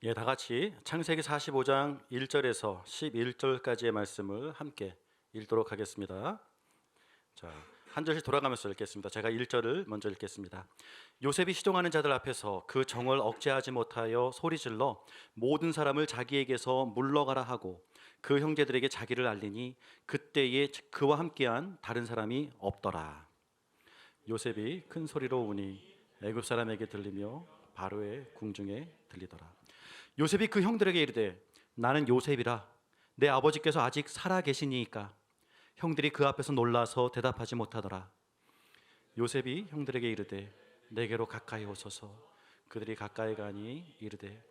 예, 다 같이 창세기 45장 1절에서 11절까지의 말씀을 함께 읽도록 하겠습니다. 자, 한 절씩 돌아가면서 읽겠습니다. 제가 1절을 먼저 읽겠습니다. 요셉이 시종하는 자들 앞에서 그 정을 억제하지 못하여 소리질러 모든 사람을 자기에게서 물러가라 하고 그 형제들에게 자기를 알리니 그때에 그와 함께한 다른 사람이 없더라. 요셉이 큰 소리로 우니 애굽 사람에게 들리며 바로의 궁중에 들리더라. 요셉이 그 형들에게 이르되 나는 요셉이라 내 아버지께서 아직 살아 계시니이까. 형들이 그 앞에서 놀라서 대답하지 못하더라. 요셉이 형들에게 이르되 내게로 가까이 오소서. 그들이 가까이 가니 이르되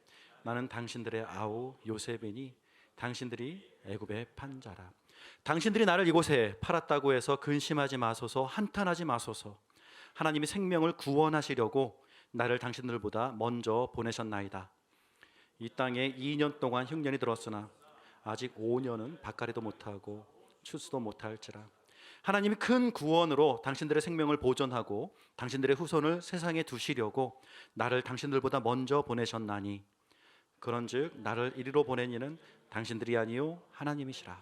나는 당신들의 아우 요셉이니 당신들이 애굽의 판자라. 당신들이 나를 이곳에 팔았다고 해서 근심하지 마소서. 한탄하지 마소서. 하나님이 생명을 구원하시려고 나를 당신들보다 먼저 보내셨나이다. 이 땅에 2년 동안 흉년이 들었으나 아직 5년은 밭갈이도 못하고 추수도 못할지라. 하나님이 큰 구원으로 당신들의 생명을 보존하고 당신들의 후손을 세상에 두시려고 나를 당신들보다 먼저 보내셨나니 그런즉 나를 이리로 보낸 이는 당신들이 아니요 하나님이시라.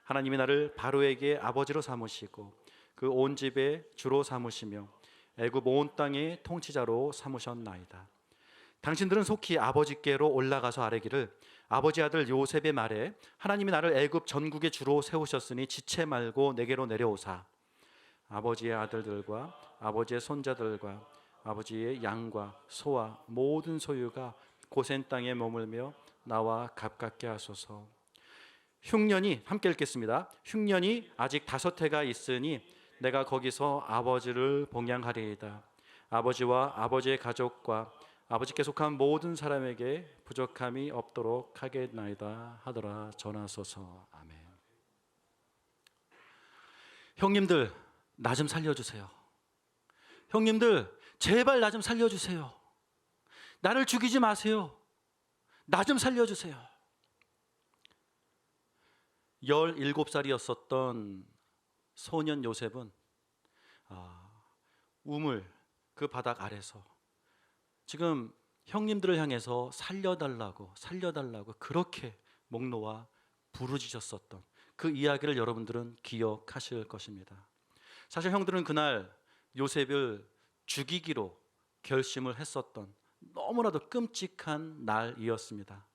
하나님이 나를 바로에게 아버지로 삼으시고 그 온 집의 주로 삼으시며 애굽 온 땅의 통치자로 삼으셨나이다. 당신들은 속히 아버지께로 올라가서 아뢰기를 아버지 아들 요셉의 말에 하나님이 나를 애굽 전국의 주로 세우셨으니 지체 말고 내게로 내려오사 아버지의 아들들과 아버지의 손자들과 아버지의 양과 소와 모든 소유가 고센 땅에 머물며 나와 가깝게 하소서. 흉년이 함께 읽겠습니다. 흉년이 아직 5해가 있으니 내가 거기서 아버지를 봉양하리이다. 아버지와 아버지의 가족과 아버지께 속한 모든 사람에게 부족함이 없도록 하겠나이다 하더라 전하소서. 아멘. 형님들 나 좀 살려주세요. 형님들 제발 나 좀 살려주세요. 나를 죽이지 마세요. 나 좀 살려주세요. 17살이었었던 소년 요셉은 우물 그 바닥 아래서 지금 형님들을 향해서 살려달라고 그렇게 목 놓아 부르짖었었던 그 이야기를 여러분들은 기억하실 것입니다. 사실 형들은 그날 요셉을 죽이기로 결심을 했었던 너무나도 끔찍한 날이었습니다.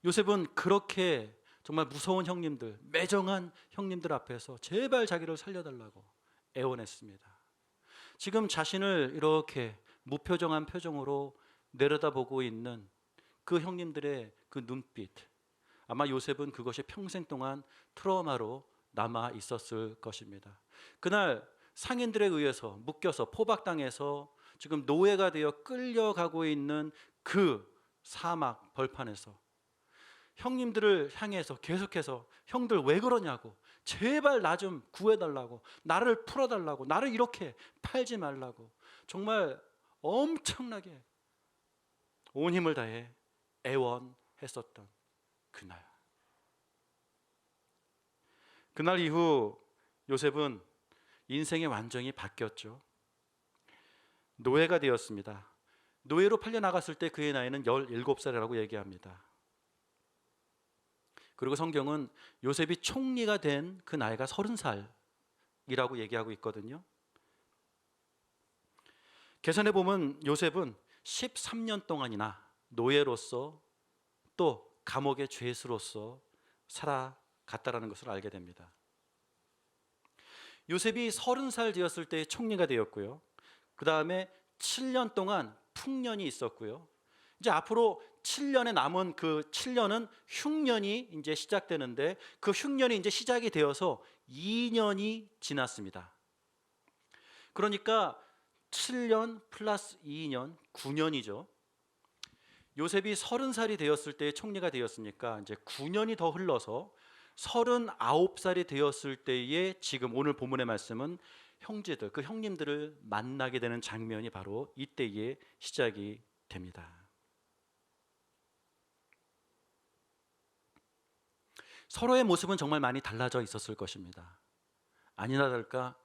요셉은 그렇게 정말 무서운 형님들, 매정한 형님들 앞에서 제발 자기를 살려달라고 애원했습니다. 지금 자신을 이렇게 무표정한 표정으로 내려다보고 있는 그 형님들의 그 눈빛, 아마 요셉은 그것이 평생 동안 트라우마로 남아 있었을 것입니다. 그날 상인들에 의해서 묶여서 포박당해서 지금 노예가 되어 끌려가고 있는 그 사막 벌판에서 형님들을 향해서 계속해서 형들 왜 그러냐고, 제발 나 좀 구해달라고, 나를 풀어달라고, 나를 이렇게 팔지 말라고 정말 엄청나게 온 힘을 다해 애원했었던 그날 이후 요셉은 인생이 완전히 바뀌었죠. 노예가 되었습니다. 노예로 팔려나갔을 때 그의 나이는 17살이라고 얘기합니다. 그리고 성경은 요셉이 총리가 된 그 나이가 30살이라고 얘기하고 있거든요. 계산해 보면 요셉은 13년 동안이나 노예로서 또 감옥의 죄수로서 살아갔다라는 것을 알게 됩니다. 요셉이 30살 되었을 때 총리가 되었고요. 그 다음에 7년 동안 풍년이 있었고요. 이제 앞으로 7년에 남은 그 7년은 흉년이 이제 시작되는데 그 흉년이 이제 시작이 되어서 2년이 지났습니다. 그러니까 7년 플러스 2년 9년이죠. 요셉이 30살이 되었을 때 총리가 되었으니까 이제 9년이 더 흘러서 39살이 되었을 때에 지금 오늘 본문의 말씀은 형제들, 그 형님들을 만나게 되는 장면이 바로 이때에 시작이 됩니다. 서로의 모습은 정말 많이 달라져 있었을 것입니다. 아니나 다를까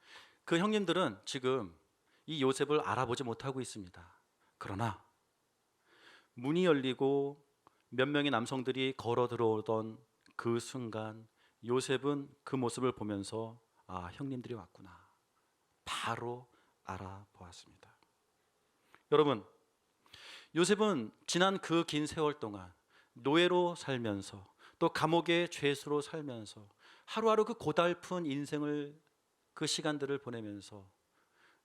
그 형님들은 지금 이 요셉을 알아보지 못하고 있습니다. 그러나 문이 열리고 몇 명의 남성들이 걸어 들어오던 그 순간 요셉은 그 모습을 보면서 아, 형님들이 왔구나. 바로 알아보았습니다. 여러분, 요셉은 지난 그 긴 세월 동안 노예로 살면서 또 감옥의 죄수로 살면서 하루하루 그 고달픈 인생을 그 시간들을 보내면서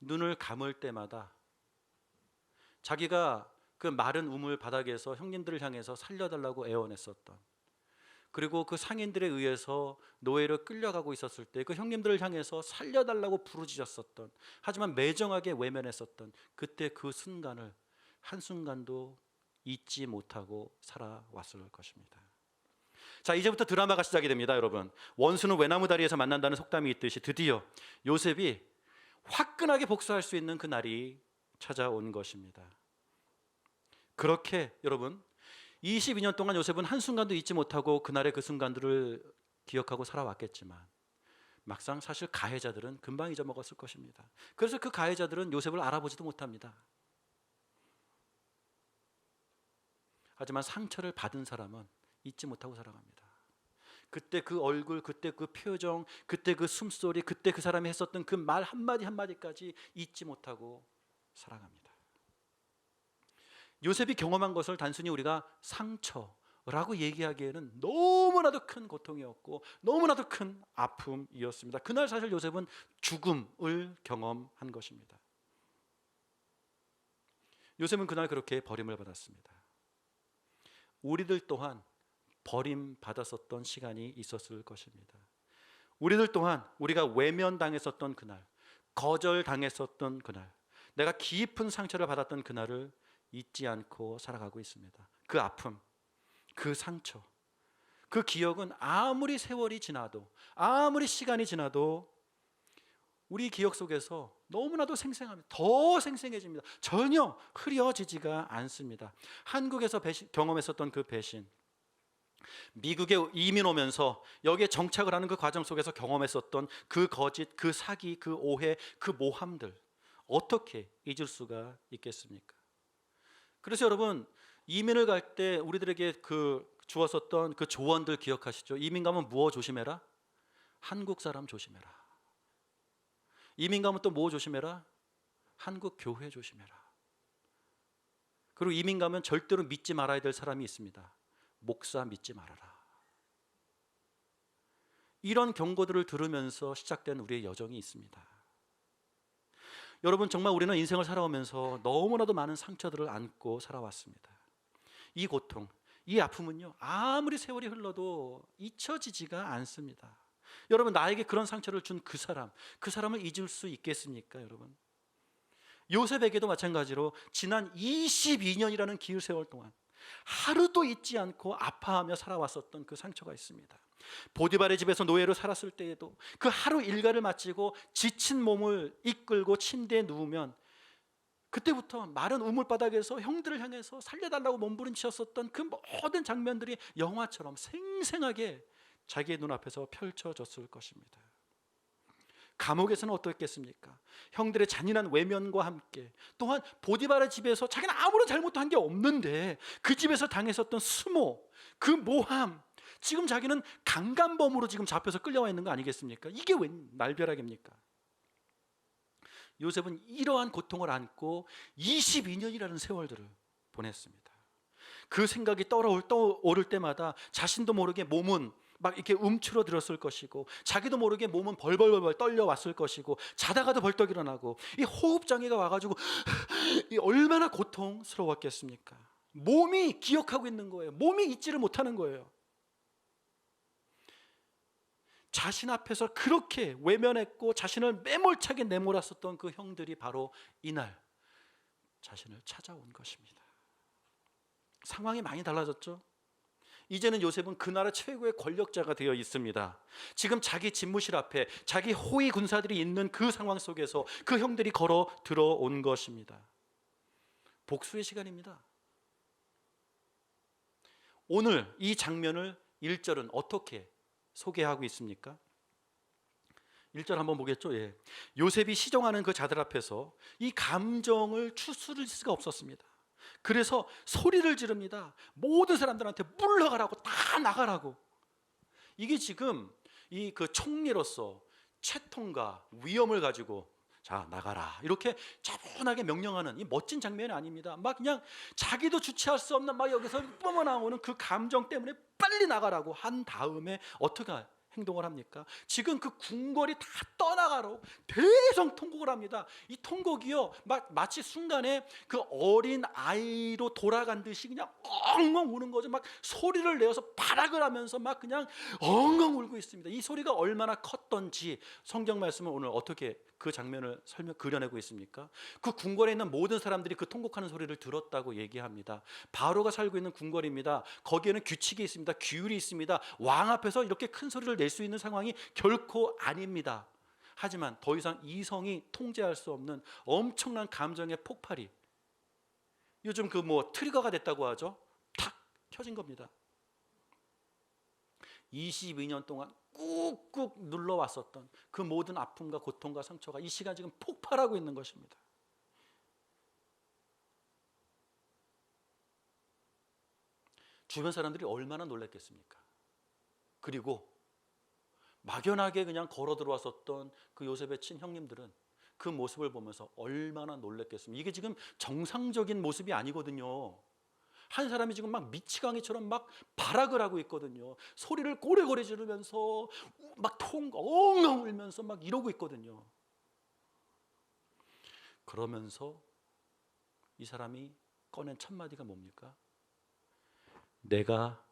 눈을 감을 때마다 자기가 그 마른 우물 바닥에서 형님들을 향해서 살려달라고 애원했었던, 그리고 그 상인들에 의해서 노예로 끌려가고 있었을 때 그 형님들을 향해서 살려달라고 부르짖었었던, 하지만 매정하게 외면했었던 그때 그 순간을 한순간도 잊지 못하고 살아왔을 것입니다. 자, 이제부터 드라마가 시작이 됩니다. 여러분, 원수는 외나무 다리에서 만난다는 속담이 있듯이 드디어 요셉이 화끈하게 복수할 수 있는 그 날이 찾아온 것입니다. 그렇게 여러분, 22년 동안 요셉은 한순간도 잊지 못하고 그날의 그 순간들을 기억하고 살아왔겠지만 막상 사실 가해자들은 금방 잊어먹었을 것입니다. 그래서 그 가해자들은 요셉을 알아보지도 못합니다. 하지만 상처를 받은 사람은 잊지 못하고 살아갑니다. 그때 그 얼굴, 그때 그 표정, 그때 그 숨소리, 그때 그 사람이 했었던 그 말 한마디 한마디까지 잊지 못하고 살아갑니다. 요셉이 경험한 것을 단순히 우리가 상처라고 얘기하기에는 너무나도 큰 고통이었고 너무나도 큰 아픔이었습니다. 그날 사실 요셉은 죽음을 경험한 것입니다. 요셉은 그날 그렇게 버림을 받았습니다. 우리들 또한 버림받았었던 시간이 있었을 것입니다. 우리들 또한 우리가 외면당했었던 그날, 거절당했었던 그날, 내가 깊은 상처를 받았던 그날을 잊지 않고 살아가고 있습니다. 그 아픔, 그 상처, 그 기억은 아무리 세월이 지나도, 아무리 시간이 지나도 우리 기억 속에서 너무나도 생생합니다. 더 생생해집니다. 전혀 흐려지지가 않습니다. 한국에서 경험했었던 그 배신, 미국에 이민 오면서 여기에 정착을 하는 그 과정 속에서 경험했었던 그 거짓, 그 사기, 그 오해, 그 모함들 어떻게 잊을 수가 있겠습니까? 그래서 여러분, 이민을 갈 때 우리들에게 주었었던 그 조언들 기억하시죠? 이민 가면 무엇 조심해라? 한국 사람 조심해라. 이민 가면 또 뭐 조심해라? 한국 교회 조심해라. 그리고 이민 가면 절대로 믿지 말아야 될 사람이 있습니다. 목사 믿지 말아라. 이런 경고들을 들으면서 시작된 우리의 여정이 있습니다. 여러분, 정말 우리는 인생을 살아오면서 너무나도 많은 상처들을 안고 살아왔습니다. 이 고통, 이 아픔은요, 아무리 세월이 흘러도 잊혀지지가 않습니다. 여러분, 나에게 그런 상처를 준 그 사람을 잊을 수 있겠습니까? 여러분, 요셉에게도 마찬가지로 지난 22년이라는 긴 세월 동안 하루도 잊지 않고 아파하며 살아왔었던 그 상처가 있습니다. 보디발의 집에서 노예로 살았을 때에도 그 하루 일과를 마치고 지친 몸을 이끌고 침대에 누우면 그때부터 마른 우물바닥에서 형들을 향해서 살려달라고 몸부림치었었던 그 모든 장면들이 영화처럼 생생하게 자기의 눈앞에서 펼쳐졌을 것입니다. 감옥에서는 어떻겠습니까? 형들의 잔인한 외면과 함께 또한 보디발의 집에서 자기는 아무런 잘못도 한 게 없는데 그 집에서 당했었던 수모, 그 모함, 지금 자기는 강간범으로 지금 잡혀서 끌려와 있는 거 아니겠습니까? 이게 웬 날벼락입니까? 요셉은 이러한 고통을 안고 22년이라는 세월들을 보냈습니다. 그 생각이 떠오를 때마다 자신도 모르게 몸은 막 이렇게 움츠러들었을 것이고 자기도 모르게 몸은 벌벌벌 떨려왔을 것이고 자다가도 벌떡 일어나고 이 호흡장애가 와가지고 이 얼마나 고통스러웠겠습니까? 몸이 기억하고 있는 거예요. 몸이 잊지를 못하는 거예요. 자신 앞에서 그렇게 외면했고 자신을 매몰차게 내몰았었던 그 형들이 바로 이날 자신을 찾아온 것입니다. 상황이 많이 달라졌죠. 이제는 요셉은 그 나라 최고의 권력자가 되어 있습니다. 지금 자기 집무실 앞에 자기 호위 군사들이 있는 그 상황 속에서 그 형들이 걸어 들어온 것입니다. 복수의 시간입니다. 오늘 이 장면을 1절은 어떻게 소개하고 있습니까? 1절 한번 보겠죠. 예. 요셉이 시종하는 그 자들 앞에서 이 감정을 추스릴 수가 없었습니다. 그래서 소리를 지릅니다. 모든 사람들한테 물러가라고, 다 나가라고. 이게 지금 이 그 총리로서 채통과 위엄을 가지고 자 나가라 이렇게 차분하게 명령하는 이 멋진 장면이 아닙니다. 막 그냥 자기도 주체할 수 없는 막 여기서 뿜어나오는 그 감정 때문에 빨리 나가라고 한 다음에 어떻게 행동을 합니까? 지금 그 궁궐이 다 떠나가라고 대성 통곡을 합니다. 이 통곡이요 마치 순간에 그 어린 아이로 돌아간 듯이 그냥 엉엉 우는 거죠. 막 소리를 내어서 발악을 하면서 막 그냥 엉엉 울고 있습니다. 이 소리가 얼마나 컸던지 성경 말씀은 오늘 어떻게 그 장면을 그려내고 있습니까? 그 궁궐에 있는 모든 사람들이 그 통곡하는 소리를 들었다고 얘기합니다. 바로가 살고 있는 궁궐입니다. 거기에는 규칙이 있습니다. 규율이 있습니다. 왕 앞에서 이렇게 큰 소리를 낼 수 있는 상황이 결코 아닙니다. 하지만 더 이상 이성이 통제할 수 없는 엄청난 감정의 폭발이 요즘 그 뭐 트리거가 됐다고 하죠. 탁 켜진 겁니다. 22년 동안 꾹꾹 눌러왔었던 그 모든 아픔과 고통과 상처가 이 시간 지금 폭발하고 있는 것입니다. 주변 사람들이 얼마나 놀랐겠습니까? 그리고 막연하게 그냥 걸어 들어왔었던 그 요셉의 친형님들은 그 모습을 보면서 얼마나 놀랐겠습니까? 이게 지금 정상적인 모습이 아니거든요. 한 사람이 지금 막 미치광이처럼 막 발악을 하고 있거든요. 소리를 고래고래 지르면서 막 엉엉 울면서 막 이러고 있거든요. 그러면서 이 사람이 꺼낸 첫 마디가 뭡니까? 내가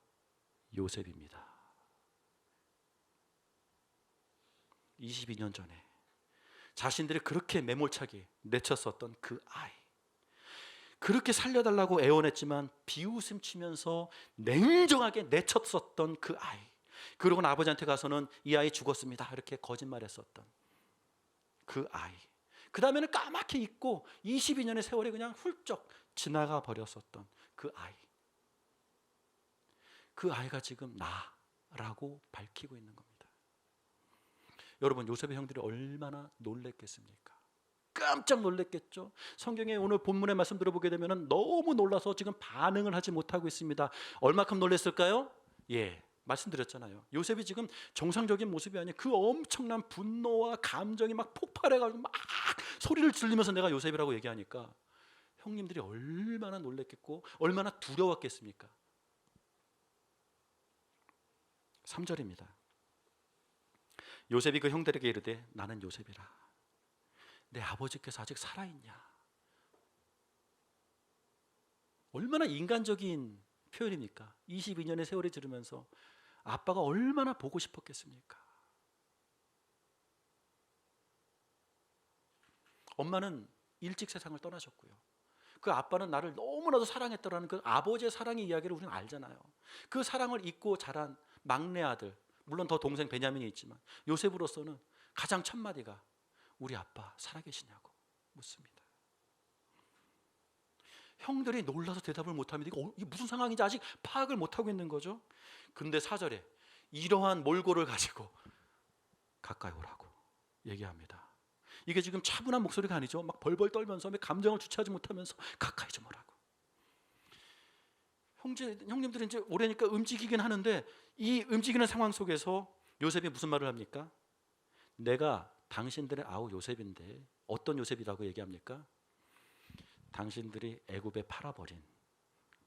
요셉입니다. 22년 전에 자신들이 그렇게 매몰차게 내쳤었던 그 아이, 그렇게 살려달라고 애원했지만 비웃음 치면서 냉정하게 내쳤었던 그 아이, 그러고 아버지한테 가서는 이 아이 죽었습니다 이렇게 거짓말했었던 그 아이, 그 다음에는 까맣게 잊고 22년의 세월이 그냥 훌쩍 지나가 버렸었던 그 아이, 그 아이가 지금 나라고 밝히고 있는 겁니다. 여러분, 요셉의 형들이 얼마나 놀랬겠습니까? 깜짝 놀랐겠죠. 성경에 오늘 본문의 말씀 들어보게 되면 너무 놀라서 지금 반응을 하지 못하고 있습니다. 얼마큼 놀랐을까요? 예, 말씀드렸잖아요. 요셉이 지금 정상적인 모습이 아니에요. 그 엄청난 분노와 감정이 막 폭발해가지고 막 소리를 지르면서 내가 요셉이라고 얘기하니까 형님들이 얼마나 놀랐겠고 얼마나 두려웠겠습니까? 3절입니다. 요셉이 그 형들에게 이르되 나는 요셉이라. 내 아버지께서 아직 살아있냐? 얼마나 인간적인 표현입니까? 22년의 세월이 지르면서 아빠가 얼마나 보고 싶었겠습니까? 엄마는 일찍 세상을 떠나셨고요. 그 아빠는 나를 너무나도 사랑했더라는 그 아버지의 사랑의 이야기를 우리는 알잖아요. 그 사랑을 잊고 자란 막내 아들, 물론 더 동생 베냐민이 있지만 요셉으로서는 가장 첫 마디가 우리 아빠 살아계시냐고 묻습니다. 형들이 놀라서 대답을 못하면 이게 무슨 상황인지 아직 파악을 못하고 있는 거죠. 근데 4절에 이러한 몰골을 가지고 가까이 오라고 얘기합니다. 이게 지금 차분한 목소리가 아니죠. 막 벌벌 떨면서 감정을 주체하지 못하면서 가까이 좀 오라고. 형님들이 이제 오래니까 움직이긴 하는데 이 움직이는 상황 속에서 요셉이 무슨 말을 합니까? 내가 당신들의 아우 요셉인데 어떤 요셉이라고 얘기합니까? 당신들이 애굽에 팔아버린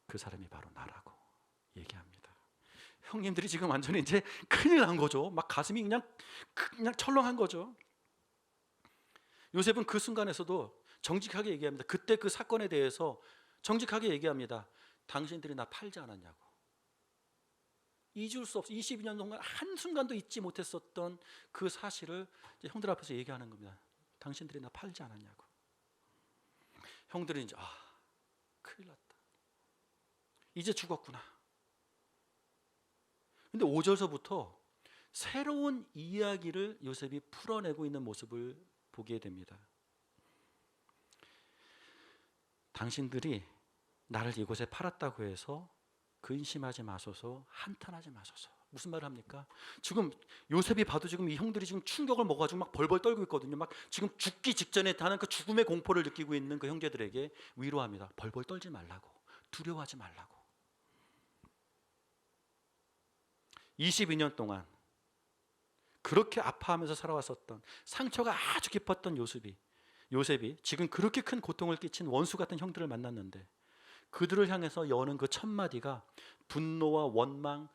그 사람이 바로 나라고 얘기합니다. 형님들이 지금 완전히 이제 큰일 난 거죠. 막 가슴이 그냥 철렁한 거죠. 요셉은 그 순간에서도 정직하게 얘기합니다. 그때 그 사건에 대해서 정직하게 얘기합니다. 당신들이 나 팔지 않았냐고. 잊을 수 없어. 22년 동안 한순간도 잊지 못했었던 그 사실을 이제 형들 앞에서 얘기하는 겁니다. 당신들이 나 팔지 않았냐고. 형들이 이제 큰일 났다. 이제 죽었구나. 근데 5절서부터 새로운 이야기를 요셉이 풀어내고 있는 모습을 보게 됩니다. 당신들이 나를 이곳에 팔았다고 해서 근심하지 마소서, 한탄하지 마소서. 무슨 말을 합니까? 지금 요셉이 봐도 지금 이 형들이 지금 충격을 먹어가지고 막 벌벌 떨고 있거든요. 막 지금 죽기 직전에 하는 그 죽음의 공포를 느끼고 있는 그 형제들에게 위로합니다. 벌벌 떨지 말라고. 두려워하지 말라고. 22년 동안 그렇게 아파하면서 살아왔었던, 상처가 아주 깊었던 요셉이 지금 그렇게 큰 고통을 끼친 원수 같은 형들을 만났는데, 그들을 향해서 여는 그 첫마디가 분노와 원망,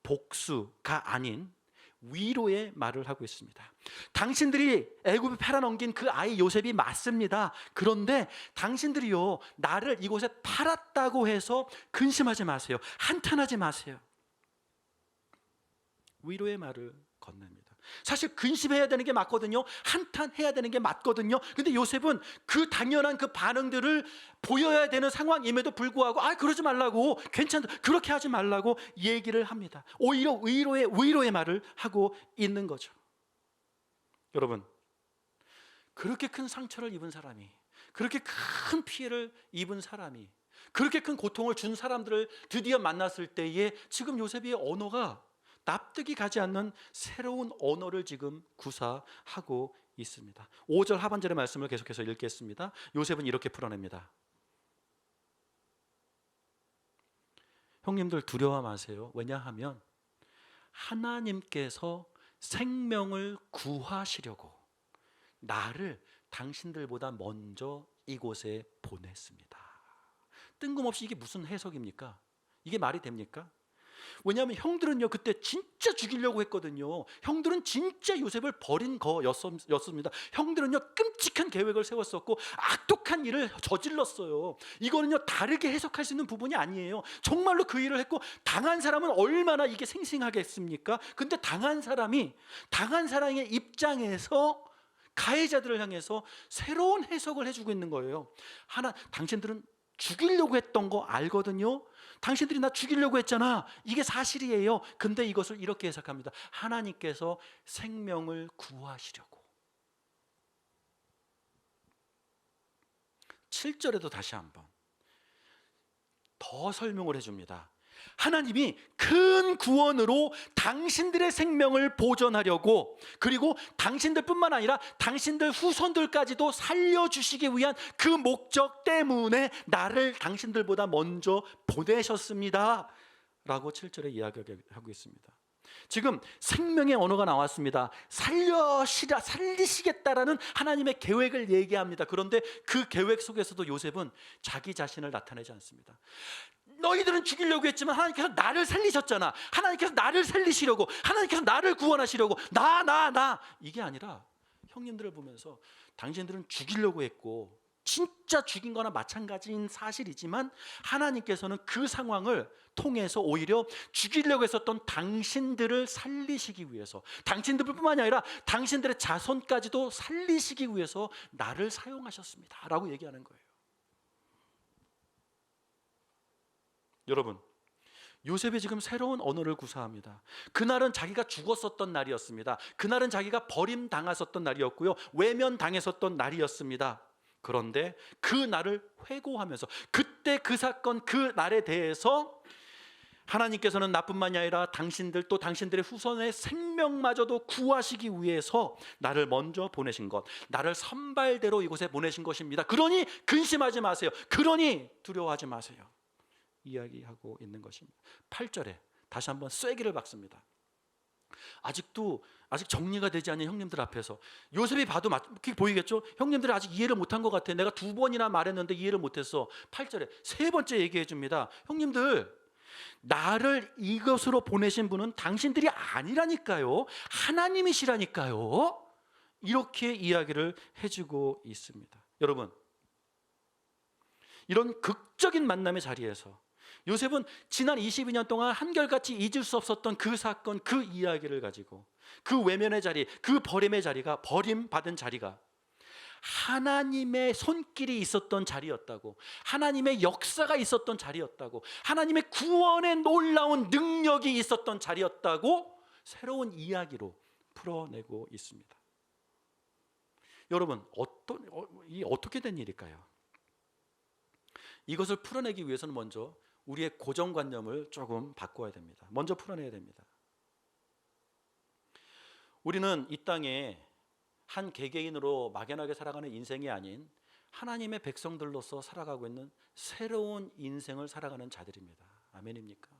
복수가 아닌 위로의 말을 하고 있습니다. 당신들이 애굽에 팔아넘긴 그 아이 요셉이 맞습니다. 그런데 당신들이요, 나를 이곳에 팔았다고 해서 근심하지 마세요. 한탄하지 마세요. 위로의 말을 건넵니다. 사실 근심해야 되는 게 맞거든요. 한탄해야 되는 게 맞거든요. 근데 요셉은 그 당연한 그 반응들을 보여야 되는 상황임에도 불구하고 그러지 말라고, 괜찮다, 그렇게 하지 말라고 얘기를 합니다. 오히려 위로의 말을 하고 있는 거죠. 여러분, 그렇게 큰 상처를 입은 사람이, 그렇게 큰 피해를 입은 사람이, 그렇게 큰 고통을 준 사람들을 드디어 만났을 때에 지금 요셉의 언어가 납득이 가지 않는 새로운 언어를 지금 구사하고 있습니다. 5절 하반절의 말씀을 계속해서 읽겠습니다. 요셉은 이렇게 풀어냅니다. 형님들 두려워 마세요. 왜냐하면 하나님께서 생명을 구하시려고 나를 당신들보다 먼저 이곳에 보냈습니다. 뜬금없이 이게 무슨 해석입니까? 이게 말이 됩니까? 왜냐하면 형들은요, 그때 진짜 죽이려고 했거든요. 형들은 진짜 요셉을 버린 거였습니다. 형들은요, 끔찍한 계획을 세웠었고 악독한 일을 저질렀어요. 이거는요, 다르게 해석할 수 있는 부분이 아니에요. 정말로 그 일을 했고, 당한 사람은 얼마나 이게 생생하겠습니까? 근데 당한 사람의 입장에서 가해자들을 향해서 새로운 해석을 해주고 있는 거예요. 당신들은 죽이려고 했던 거 알거든요. 당신들이 나 죽이려고 했잖아. 이게 사실이에요. 근데 이것을 이렇게 해석합니다. 하나님께서 생명을 구하시려고. 7절에도 다시 한번 더 설명을 해줍니다. 하나님이 큰 구원으로 당신들의 생명을 보존하려고, 그리고 당신들뿐만 아니라 당신들 후손들까지도 살려주시기 위한 그 목적 때문에 나를 당신들보다 먼저 보내셨습니다 라고 7절에 이야기하고 있습니다. 지금 생명의 언어가 나왔습니다. 살리시겠다라는 하나님의 계획을 얘기합니다. 그런데 그 계획 속에서도 요셉은 자기 자신을 나타내지 않습니다. 너희들은 죽이려고 했지만 하나님께서 나를 살리셨잖아. 하나님께서 나를 살리시려고, 하나님께서 나를 구원하시려고, 나 이게 아니라 형님들을 보면서 당신들은 죽이려고 했고 진짜 죽인 거나 마찬가지인 사실이지만 하나님께서는 그 상황을 통해서 오히려 죽이려고 했었던 당신들을 살리시기 위해서, 당신들뿐만이 아니라 당신들의 자손까지도 살리시기 위해서 나를 사용하셨습니다 라고 얘기하는 거예요. 여러분, 요셉이 지금 새로운 언어를 구사합니다. 그날은 자기가 죽었었던 날이었습니다. 그날은 자기가 버림당했었던 날이었고요, 외면당했었던 날이었습니다. 그런데 그 날을 회고하면서, 그때 그 사건, 그 날에 대해서 하나님께서는 나뿐만이 아니라 당신들, 또 당신들의 후손의 생명마저도 구하시기 위해서 나를 먼저 보내신 것, 나를 선발대로 이곳에 보내신 것입니다. 그러니 근심하지 마세요. 그러니 두려워하지 마세요. 이야기하고 있는 것입니다. 8절에 다시 한번 쐐기를 박습니다. 아직 정리가 되지 않은 형님들 앞에서 요셉이 봐도 보이겠죠? 형님들이 아직 이해를 못한 것 같아. 내가 2번이나 말했는데 이해를 못했어. 8절에 세 번째 얘기해 줍니다. 형님들, 나를 이것으로 보내신 분은 당신들이 아니라니까요. 하나님이시라니까요. 이렇게 이야기를 해주고 있습니다. 여러분, 이런 극적인 만남의 자리에서 요셉은 지난 22년 동안 한결같이 잊을 수 없었던 그 사건, 그 이야기를 가지고 그 외면의 자리, 그 버림의 자리가, 버림받은 자리가 하나님의 손길이 있었던 자리였다고, 하나님의 역사가 있었던 자리였다고, 하나님의 구원의 놀라운 능력이 있었던 자리였다고 새로운 이야기로 풀어내고 있습니다. 여러분, 어떻게 된 일일까요? 이것을 풀어내기 위해서는 먼저 우리의 고정관념을 조금 바꿔야 됩니다. 먼저 풀어내야 됩니다. 우리는 이 땅에 한 개개인으로 막연하게 살아가는 인생이 아닌 하나님의 백성들로서 살아가고 있는 새로운 인생을 살아가는 자들입니다. 아멘입니까?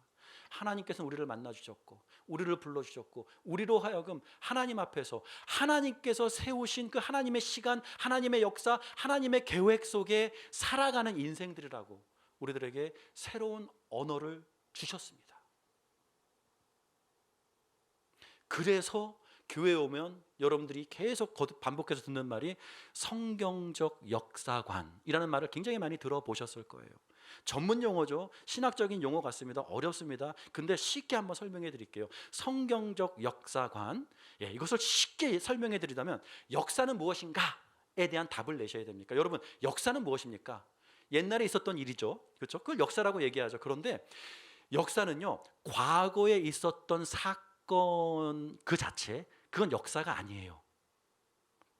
하나님께서는 우리를 만나주셨고 우리를 불러주셨고 우리로 하여금 하나님 앞에서 하나님께서 세우신 그 하나님의 시간, 하나님의 역사, 하나님의 계획 속에 살아가는 인생들이라고 우리들에게 새로운 언어를 주셨습니다. 그래서 교회에 오면 여러분들이 계속 반복해서 듣는 말이 성경적 역사관이라는 말을 굉장히 많이 들어보셨을 거예요. 전문 용어죠. 신학적인 용어 같습니다. 어렵습니다. 근데 쉽게 한번 설명해 드릴게요. 성경적 역사관. 이것을 쉽게 설명해 드리자면 역사는 무엇인가에 대한 답을 내셔야 됩니까? 여러분, 역사는 무엇입니까? 옛날에 있었던 일이죠. 그렇죠? 그걸 역사라고 얘기하죠. 그런데 역사는요, 과거에 있었던 사건 그 자체, 그건 역사가 아니에요.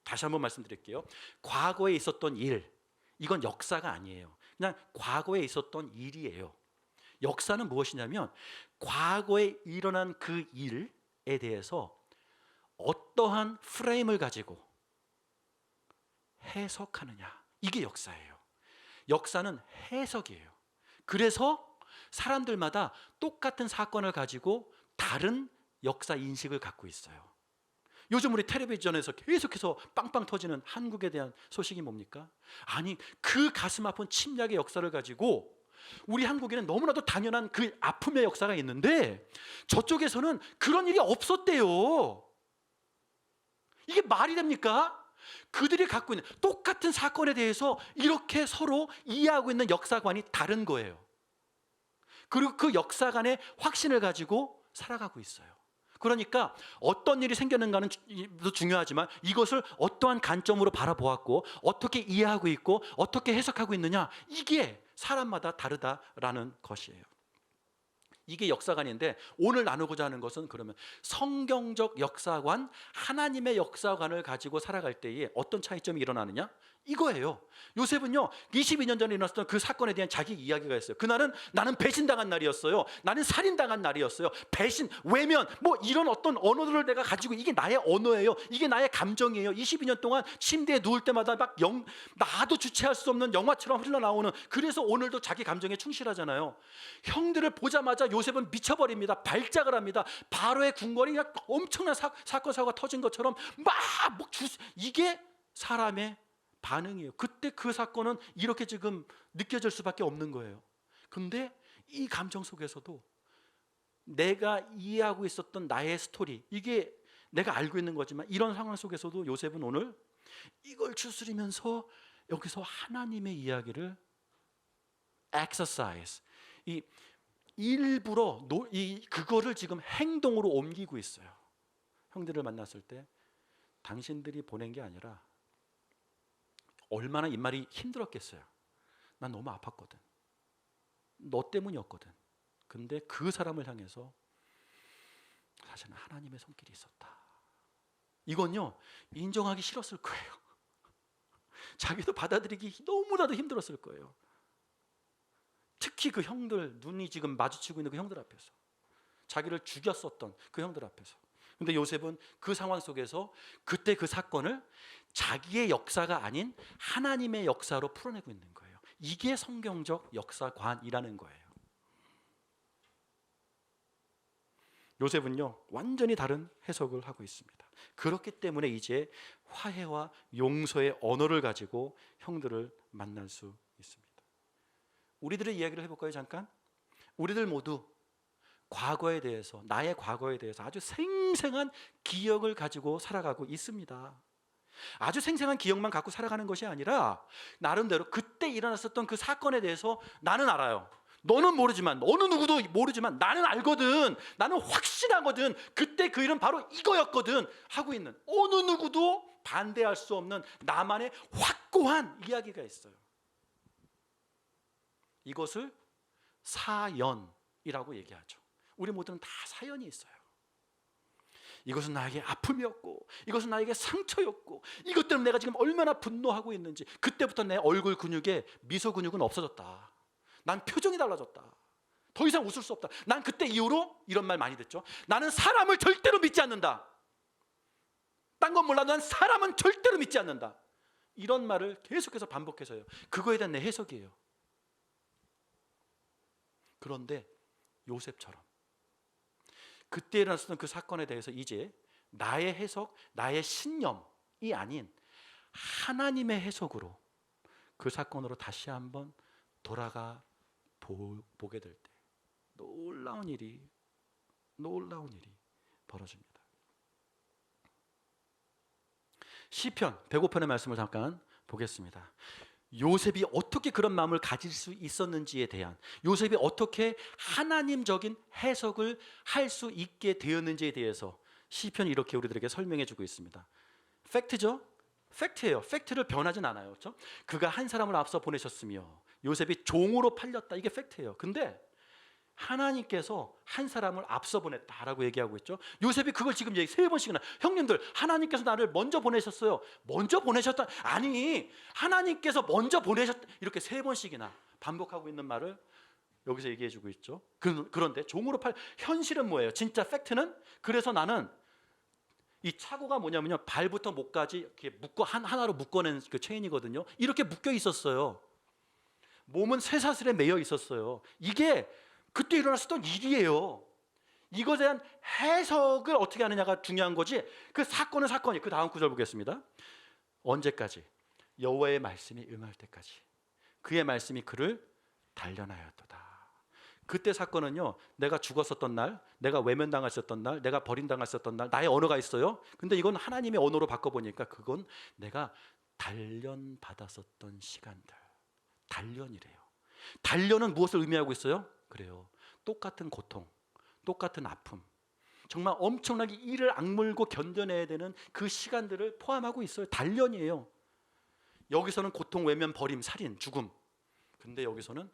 다시 한번 말씀드릴게요. 과거에 있었던 일, 이건 역사가 아니에요. 그냥 과거에 있었던 일이에요. 역사는 무엇이냐면 과거에 일어난 그 일에 대해서 어떠한 프레임을 가지고 해석하느냐, 이게 역사예요. 역사는 해석이에요. 그래서 사람들마다 똑같은 사건을 가지고 다른 역사 인식을 갖고 있어요. 요즘 우리 텔레비전에서 계속해서 빵빵 터지는 한국에 대한 소식이 뭡니까? 아니, 그 가슴 아픈 침략의 역사를 가지고 우리 한국에는 너무나도 당연한 그 아픔의 역사가 있는데 저쪽에서는 그런 일이 없었대요. 이게 말이 됩니까? 그들이 갖고 있는 똑같은 사건에 대해서 이렇게 서로 이해하고 있는 역사관이 다른 거예요. 그리고 그 역사관의 확신을 가지고 살아가고 있어요. 그러니까 어떤 일이 생겼는가는 중요하지만 이것을 어떠한 관점으로 바라보았고 어떻게 이해하고 있고 어떻게 해석하고 있느냐, 이게 사람마다 다르다라는 것이에요. 이게 역사관인데 오늘 나누고자 하는 것은 그러면 성경적 역사관, 하나님의 역사관을 가지고 살아갈 때에 어떤 차이점이 일어나느냐? 이거예요. 요셉은요, 22년 전에 일어났던 그 사건에 대한 자기 이야기가 있어요. 그날은 나는 배신당한 날이었어요. 나는 살인당한 날이었어요. 배신, 외면, 뭐 이런 어떤 언어들을 내가 가지고, 이게 나의 언어예요. 이게 나의 감정이에요. 22년 동안 침대에 누울 때마다 막 나도 주체할 수 없는 영화처럼 흘러나오는, 그래서 오늘도 자기 감정에 충실하잖아요. 형들을 보자마자 요셉은 미쳐버립니다. 발작을 합니다. 바로의 궁궐이 엄청난 사건 사고가 터진 것처럼 이게 사람의 반응이에요. 그때 그 사건은 이렇게 지금 느껴질 수밖에 없는 거예요. 근데 이 감정 속에서도 내가 이해하고 있었던 나의 스토리, 이게 내가 알고 있는 거지만 이런 상황 속에서도 요셉은 오늘 이걸 추스리면서 여기서 하나님의 이야기를 exercise, 일부러 그거를 지금 행동으로 옮기고 있어요. 형들을 만났을 때 당신들이 보낸 게 아니라 얼마나 입말이 힘들었겠어요. 난 너무 아팠거든. 너 때문이었거든. 근데 그 사람을 향해서 사실은 하나님의 손길이 있었다. 이건요, 인정하기 싫었을 거예요. 자기도 받아들이기 너무나도 힘들었을 거예요. 특히 그 형들, 눈이 지금 마주치고 있는 그 형들 앞에서, 자기를 죽였었던 그 형들 앞에서. 근데 요셉은 그 상황 속에서 그때 그 사건을 자기의 역사가 아닌 하나님의 역사로 풀어내고 있는 거예요. 이게 성경적 역사관이라는 거예요. 요셉은요, 완전히 다른 해석을 하고 있습니다. 그렇기 때문에 이제 화해와 용서의 언어를 가지고 형들을 만날 수 있습니다. 우리들의 이야기를 해볼까요? 잠깐. 우리들 모두 과거에 대해서, 나의 과거에 대해서 아주 생생한 기억을 가지고 살아가고 있습니다. 아주 생생한 기억만 갖고 살아가는 것이 아니라 나름대로 그때 일어났었던 그 사건에 대해서 나는 알아요. 너는 모르지만, 어느 누구도 모르지만 나는 알거든. 나는 확신하거든. 그때 그 일은 바로 이거였거든 하고 있는, 어느 누구도 반대할 수 없는 나만의 확고한 이야기가 있어요. 이것을 사연이라고 얘기하죠. 우리 모두는 다 사연이 있어요. 이것은 나에게 아픔이었고, 이것은 나에게 상처였고, 이것 때문에 내가 지금 얼마나 분노하고 있는지, 그때부터 내 얼굴 근육에 미소 근육은 없어졌다. 난 표정이 달라졌다. 더 이상 웃을 수 없다. 난 그때 이후로 이런 말 많이 듣죠. 나는 사람을 절대로 믿지 않는다. 딴 건 몰라도 난 사람은 절대로 믿지 않는다. 이런 말을 계속해서 반복해서 해요. 그거에 대한 내 해석이에요. 그런데 요셉처럼 그때 일어났던 그 사건에 대해서 이제 나의 해석, 나의 신념이 아닌 하나님의 해석으로 그 사건으로 다시 한번 돌아가 보게 될 때 놀라운 일이 벌어집니다. 시편 105편의 말씀을 잠깐 보겠습니다. 요셉이 어떻게 그런 마음을 가질 수 있었는지에 대한, 요셉이 어떻게 하나님적인 해석을 할 수 있게 되었는지에 대해서 시편이 이렇게 우리들에게 설명해 주고 있습니다. 팩트죠? 팩트예요. 팩트를 변하진 않아요. 그렇죠? 그가 한 사람을 앞서 보내셨으며 요셉이 종으로 팔렸다. 이게 팩트예요. 근데 하나님께서 한 사람을 앞서 보냈다라고 얘기하고 있죠. 요셉이 그걸 지금 얘기 3번씩이나, 형님들 하나님께서 나를 먼저 보내셨어요. 먼저 보내셨다. 아니, 하나님께서 먼저 보내셨다. 이렇게 3번씩이나 반복하고 있는 말을 여기서 얘기해 주고 있죠. 그런데 종으로 현실은 뭐예요? 진짜 팩트는, 그래서 나는 이 착오가 뭐냐면요, 발부터 목까지 이렇게 하나로 묶어낸 그 체인이거든요. 이렇게 묶여 있었어요. 몸은 쇠사슬에 매여 있었어요. 이게 그때 일어났었던 일이에요. 이것에 대한 해석을 어떻게 하느냐가 중요한 거지. 그 사건은 사건이. 그 다음 구절 보겠습니다. 언제까지? 여호와의 말씀이 응할 때까지. 그의 말씀이 그를 단련하였도다. 그때 사건은요, 내가 죽었었던 날, 내가 외면당했었던 날, 내가 버림당했었던 날, 나의 언어가 있어요. 근데 이건 하나님의 언어로 바꿔보니까 그건 내가 단련받았었던 시간들. 단련이래요. 단련은 무엇을 의미하고 있어요? 그래요. 똑같은 고통, 똑같은 아픔, 정말 엄청나게 이를 악물고 견뎌내야 되는 그 시간들을 포함하고 있어요. 단련이에요. 여기서는 고통, 외면, 버림, 살인, 죽음. 근데 여기서는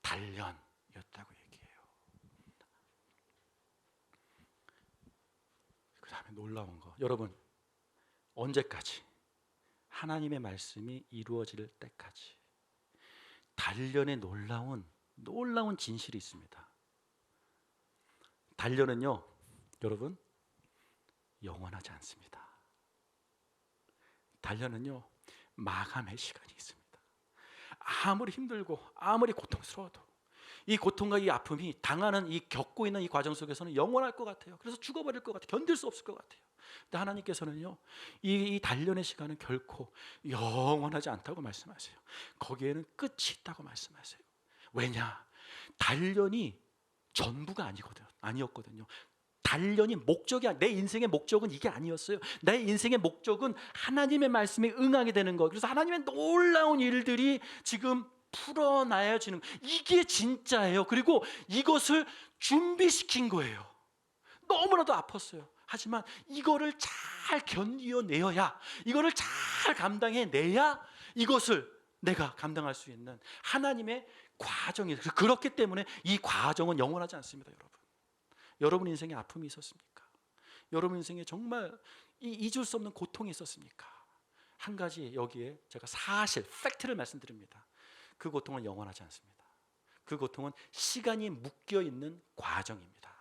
단련이었다고 얘기해요. 그 다음에 놀라운 거, 여러분, 언제까지? 하나님의 말씀이 이루어질 때까지. 단련의 놀라운 진실이 있습니다. 단련은요, 여러분, 영원하지 않습니다. 단련은요, 마감의 시간이 있습니다. 아무리 힘들고 아무리 고통스러워도 이 고통과 이 아픔이 겪고 있는 이 과정 속에서는 영원할 것 같아요. 그래서 죽어버릴 것 같아요. 견딜 수 없을 것 같아요. 근데 하나님께서는요, 이 단련의 시간은 결코 영원하지 않다고 말씀하세요. 거기에는 끝이 있다고 말씀하세요. 왜냐? 단련이 전부가 아니었거든요. 단련이 내 인생의 목적은 이게 아니었어요. 내 인생의 목적은 하나님의 말씀에 응하게 되는 거. 그래서 하나님의 놀라운 일들이 지금 풀어나야지는, 이게 진짜예요. 그리고 이것을 준비시킨 거예요. 너무나도 아팠어요. 하지만 이거를 잘 견뎌내야, 이거를 잘 감당해내야 이것을 내가 감당할 수 있는 하나님의 과정이에요. 그렇기 때문에 이 과정은 영원하지 않습니다. 여러분 인생에 아픔이 있었습니까? 여러분 인생에 정말 잊을 수 없는 고통이 있었습니까? 한 가지 여기에 제가 팩트를 말씀드립니다. 그 고통은 영원하지 않습니다. 그 고통은 시간이 묶여있는 과정입니다.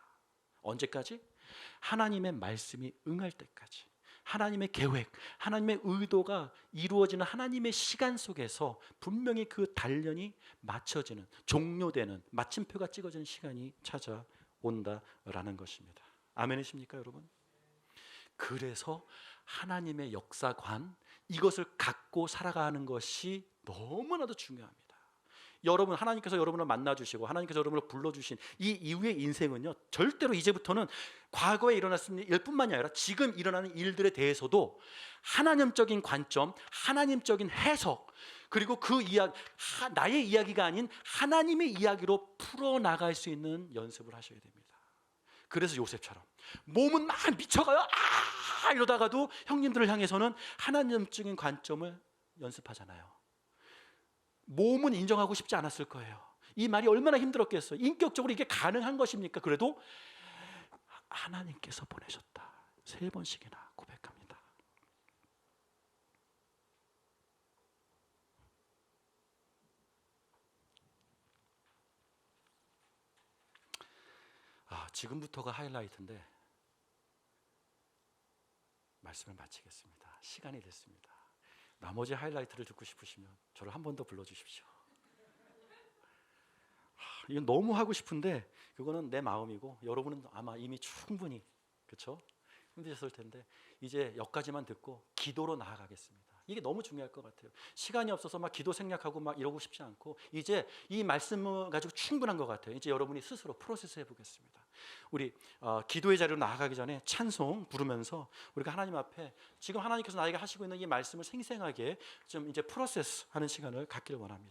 언제까지? 하나님의 말씀이 응할 때까지. 하나님의 계획, 하나님의 의도가 이루어지는 하나님의 시간 속에서 분명히 그 단련이 맞춰지는, 종료되는, 마침표가 찍어지는 시간이 찾아온다라는 것입니다. 아멘이십니까, 여러분? 그래서 하나님의 역사관, 이것을 갖고 살아가는 것이 너무나도 중요합니다. 여러분, 하나님께서 여러분을 만나주시고 하나님께서 여러분을 불러주신 이 이후의 인생은요, 절대로 이제부터는 과거에 일어났을 일뿐만이 아니라 지금 일어나는 일들에 대해서도 하나님적인 관점, 하나님적인 해석, 그리고 그 나의 이야기가 아닌 하나님의 이야기로 풀어나갈 수 있는 연습을 하셔야 됩니다. 그래서 요셉처럼 몸은 막 미쳐가요. 이러다가도 형님들을 향해서는 하나님적인 관점을 연습하잖아요. 몸은 인정하고 싶지 않았을 거예요. 이 말이 얼마나 힘들었겠어요. 인격적으로 이게 가능한 것입니까? 그래도 하나님께서 보내셨다. 3번씩이나 고백합니다. 지금부터가 하이라이트인데 말씀을 마치겠습니다. 시간이 됐습니다. 나머지 하이라이트를 듣고 싶으시면 저를 한 번 더 불러주십시오. 이건 너무 하고 싶은데 그거는 내 마음이고 여러분은 아마 이미 충분히 그렇죠? 힘드셨을 텐데 이제 여기까지만 듣고 기도로 나아가겠습니다. 이게 너무 중요할 것 같아요. 시간이 없어서 막 기도 생략하고 막 이러고 싶지 않고 이제 이 말씀을 가지고 충분한 것 같아요. 이제 여러분이 스스로 프로세스 해보겠습니다. 우리 기도의 자리로 나아가기 전에 찬송 부르면서 우리가 하나님 앞에 지금 하나님께서 나에게 하시고 있는 이 말씀을 생생하게 좀 이제 프로세스 하는 시간을 갖기를 원합니다.